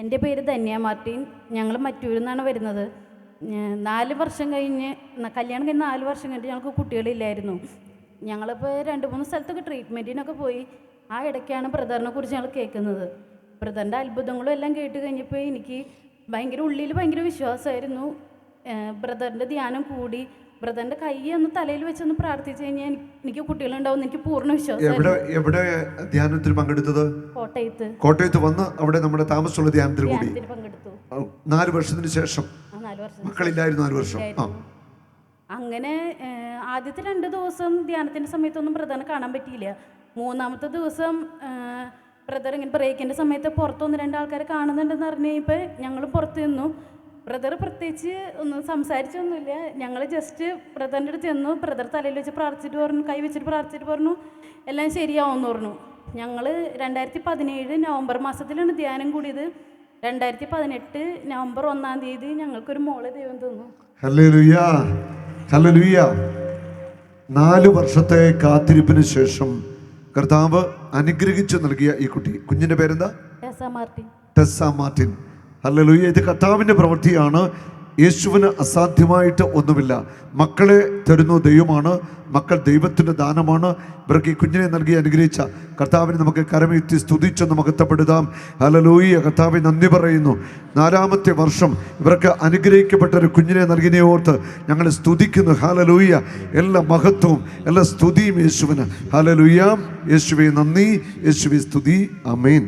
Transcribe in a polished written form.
എൻ്റെ പേര് ധന്യ മാർട്ടിൻ. ഞങ്ങൾ മറ്റൂരിൽ നിന്നാണ് വരുന്നത്. 4 വർഷം കഴിഞ്ഞ് കല്യാണം കഴിഞ്ഞ് 4 വർഷം കഴിഞ്ഞിട്ട് ഞങ്ങൾക്ക് കുട്ടികളില്ലായിരുന്നു. ഞങ്ങളിപ്പോൾ 2-3 സ്ഥലത്തൊക്കെ ട്രീറ്റ്മെൻറ്റിനൊക്കെ പോയി. ആ ഇടയ്ക്കാണ് ബ്രദറിനെ കുറിച്ച് ഞങ്ങൾ കേൾക്കുന്നത്. ബ്രദറിൻ്റെ അത്ഭുതങ്ങളും എല്ലാം കേട്ട് കഴിഞ്ഞപ്പോൾ എനിക്ക് ഉള്ളിൽ ഭയങ്കര വിശ്വാസമായിരുന്നു. ബ്രദറിൻ്റെ ധ്യാനം കൂടി ബ്രദറിൻ്റെ കൈ ഒന്ന് തലയിൽ വെച്ചൊന്ന് പ്രാർത്ഥിച്ചു കഴിഞ്ഞാൽ എനിക്ക് കുട്ടികളുണ്ടാവും എനിക്ക് പൂർണ്ണ വിശ്വാസം. എവിടെ ധ്യാനത്തിൽ പങ്കെടുത്തത്? കോട്ടയത്ത് വന്ന് അവിടെ നമ്മുടെ താമസമുള്ള ധ്യാനത്തിൽ കൂടി പങ്കെടുത്തു. 4 വർഷത്തിന് ശേഷം മക്കളില്ലായിരുന്നു. 4 വർഷം. അങ്ങനെ ആദ്യത്തെ 2 ദിവസം ധ്യാനത്തിൻ്റെ സമയത്തൊന്നും ബ്രദറിനെ കാണാൻ പറ്റിയില്ല. 3-ാമത്തെ ദിവസം ബ്രദർ ഇങ്ങനെ ബ്രേക്കിൻ്റെ സമയത്ത് പുറത്ത് 1-2 ആൾക്കാരെ കാണുന്നുണ്ടെന്ന് പറഞ്ഞു കഴിഞ്ഞപ്പോൾ ഞങ്ങൾ പുറത്ത് നിന്നു. ബ്രദർ പ്രത്യേകിച്ച് ഒന്നും സംസാരിച്ചൊന്നുമില്ല. ഞങ്ങൾ ജസ്റ്റ് ബ്രദറിൻ്റെ അടുത്ത് ചെന്നു. ബ്രദർ തലയിൽ വെച്ച് പ്രാർത്ഥിച്ചിട്ട് പറഞ്ഞു, കൈ വെച്ചിട്ട് പ്രാർത്ഥിച്ചിട്ട് പറഞ്ഞു എല്ലാം ശരിയാവുമെന്ന് പറഞ്ഞു. ഞങ്ങൾ 2017 നവംബർ മാസത്തിലാണ് ധ്യാനം കൂടിയത്. 2018 നവംബർ 1-ാം തീയതി ഞങ്ങൾക്കൊരു മോളെ ദൈവം തന്നു. Hallelujah, hallelujah. 4 വർഷത്തെ കാത്തിരിപ്പിന് ശേഷം കർത്താവ് അനുഗ്രഹിച്ചു നൽകിയ ഈ കുഞ്ഞിന്റെ പേരെന്താ? Tessa Martin. ഹല്ലേലൂയ. ഇത് കർത്താവിൻ്റെ പ്രവൃത്തിയാണ്. യേശുവിന് അസാധ്യമായിട്ട് ഒന്നുമില്ല. മക്കളെ തരുന്ന ദൈവമാണ്. മക്കൾ ദൈവത്തിൻ്റെ ദാനമാണ്. ഇവർക്ക് ഈ കുഞ്ഞിനെ നൽകി അനുഗ്രഹിച്ച കർത്താവിനെ നമുക്ക് കരമെത്തി സ്തുതിച്ചൊന്ന് മഹത്വപ്പെടുത്താം. ഹല്ലേലൂയ. കർത്താവെ നന്ദി പറയുന്നു. 4-ാമത്തെ വർഷം ഇവർക്ക് അനുഗ്രഹിക്കപ്പെട്ട ഒരു കുഞ്ഞിനെ നൽകിനെ ഓർത്ത് ഞങ്ങൾ സ്തുതിക്കുന്നു. ഹല്ലേലൂയ. എല്ലാ മഹത്വവും എല്ലാ സ്തുതിയും യേശുവിന്. ഹല്ലേലൂയ. യേശുവേ നന്ദി, യേശുവേ സ്തുതി. ആമേൻ.